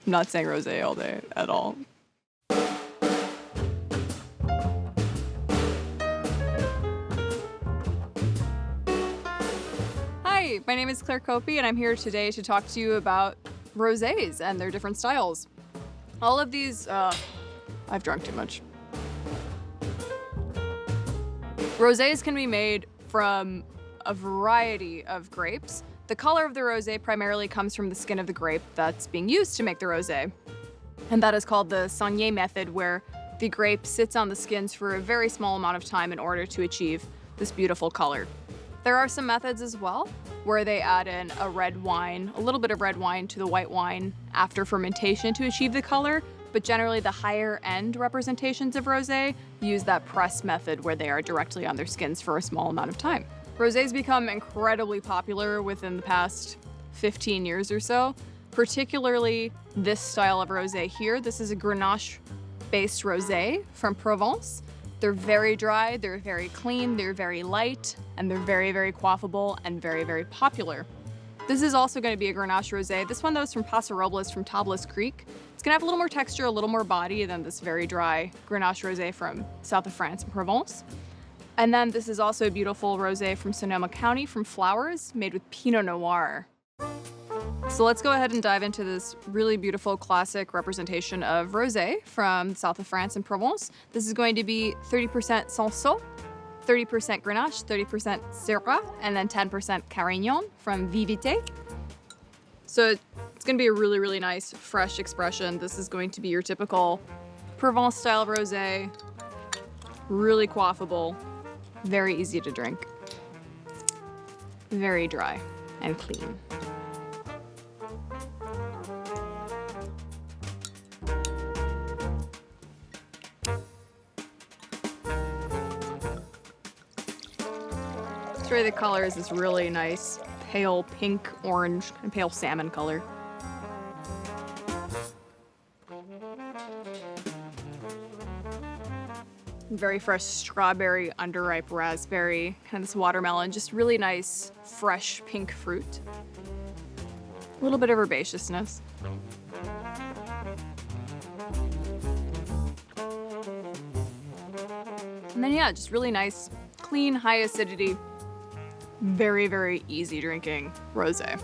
not saying rosé all day at all. Hi, my name is Claire Coppi, and I'm here today to talk to you about rosés and their different styles. All of these, I've drunk too much. Rosés can be made from a variety of grapes. The color of the rosé primarily comes from the skin of the grape that's being used to make the rosé. And that is called the Sommelier method, where the grape sits on the skins for a very small amount of time in order to achieve this beautiful color. There are some methods as well where they add in a red wine, a little bit of red wine to the white wine after fermentation to achieve the color, but generally the higher end representations of rosé use that press method where they are directly on their skins for a small amount of time. Rosés become incredibly popular within the past 15 years or so, particularly this style of rosé here. This is a Grenache-based rosé from Provence. They're very dry, they're very clean, they're very light, and they're very, very quaffable and very, very popular. This is also going to be a Grenache rosé. This one, though, is from Paso Robles from Tablas Creek. It's going to have a little more texture, a little more body than this very dry Grenache rosé from south of France and Provence. And then this is also a beautiful rosé from Sonoma County from Flowers, made with Pinot Noir. So let's go ahead and dive into this really beautiful classic representation of rosé from south of France and Provence. This is going to be 30% Cinsault, 30% Grenache, 30% Syrah, and then 10% Carignan from Vivité. So it's going to be a really, really nice, fresh expression. This is going to be your typical Provence style rosé, really quaffable, very easy to drink, very dry and clean. Sorry, the color is this really nice pale pink, orange, and pale salmon color. Very fresh strawberry, underripe raspberry, kind of this watermelon, just really nice, fresh pink fruit. A little bit of herbaceousness. And then yeah, just really nice, clean, high acidity, very, very easy drinking rosé.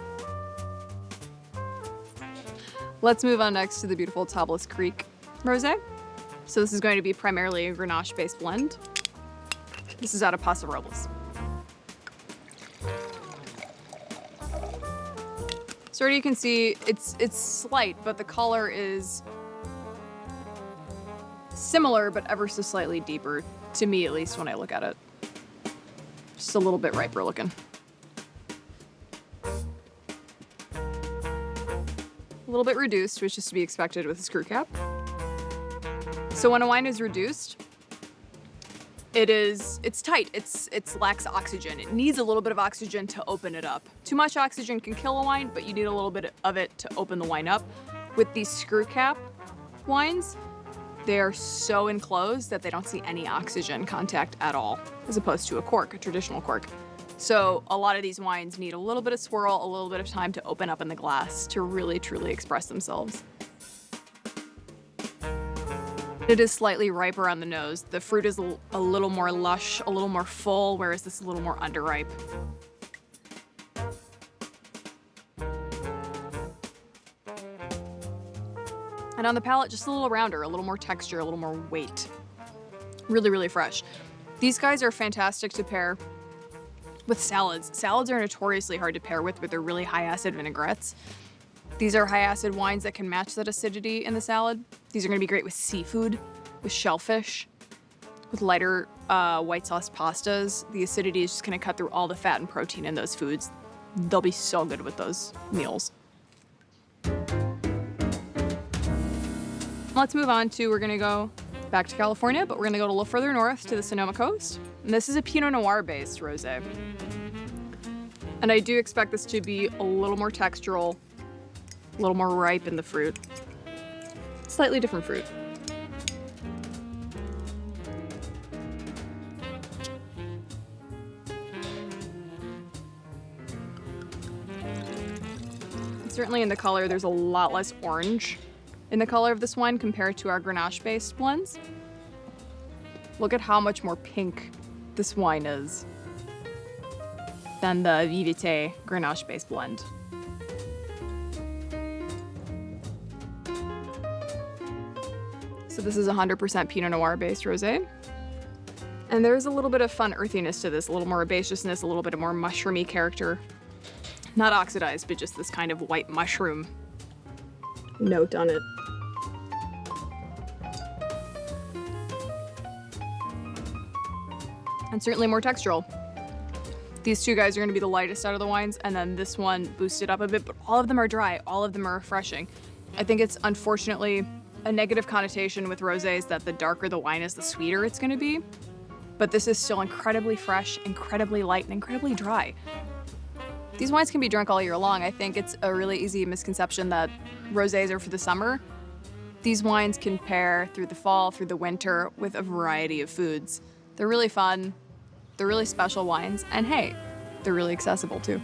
Let's move on next to the beautiful Tablas Creek rosé. So this is going to be primarily a Grenache-based blend. This is out of Paso Robles. So already you can see it's slight, but the color is similar, but ever so slightly deeper, to me at least when I look at it. Just a little bit riper looking. A little bit reduced, which is to be expected with a screw cap. So when a wine is reduced, it's tight, it lacks oxygen. It needs a little bit of oxygen to open it up. Too much oxygen can kill a wine, but you need a little bit of it to open the wine up. With these screw cap wines, they are so enclosed that they don't see any oxygen contact at all, as opposed to a cork, a traditional cork. So a lot of these wines need a little bit of swirl, a little bit of time to open up in the glass to really, truly express themselves. It is slightly riper on the nose. The fruit is a little more lush, a little more full, whereas this is a little more underripe. And on the palate, just a little rounder, a little more texture, a little more weight. Really, really fresh. These guys are fantastic to pair with salads. Salads are notoriously hard to pair with their really high acid vinaigrettes. These are high acid wines that can match that acidity in the salad. These are gonna be great with seafood, with shellfish, with lighter white sauce pastas. The acidity is just gonna cut through all the fat and protein in those foods. They'll be so good with those meals. Let's move on to, we're gonna go back to California, but we're gonna go a little further north to the Sonoma coast. And this is a Pinot Noir based rosé. And I do expect this to be a little more textural, a little more ripe in the fruit. Slightly different fruit. Certainly in the color, there's a lot less orange in the color of this wine compared to our Grenache-based blends. Look at how much more pink this wine is than the Vivité Grenache-based blend. So this is 100% Pinot Noir based rosé. And there's a little bit of fun earthiness to this, a little more herbaceousness, a little bit of more mushroomy character. Not oxidized, but just this kind of white mushroom note on it. And certainly more textural. These two guys are gonna be the lightest out of the wines, and then this one boosted up a bit, but all of them are dry, all of them are refreshing. I think it's unfortunately a negative connotation with rosés that the darker the wine is, the sweeter it's gonna be. But this is still incredibly fresh, incredibly light, and incredibly dry. These wines can be drunk all year long. I think it's a really easy misconception that rosés are for the summer. These wines can pair through the fall, through the winter, with a variety of foods. They're really fun, they're really special wines, and hey, they're really accessible too.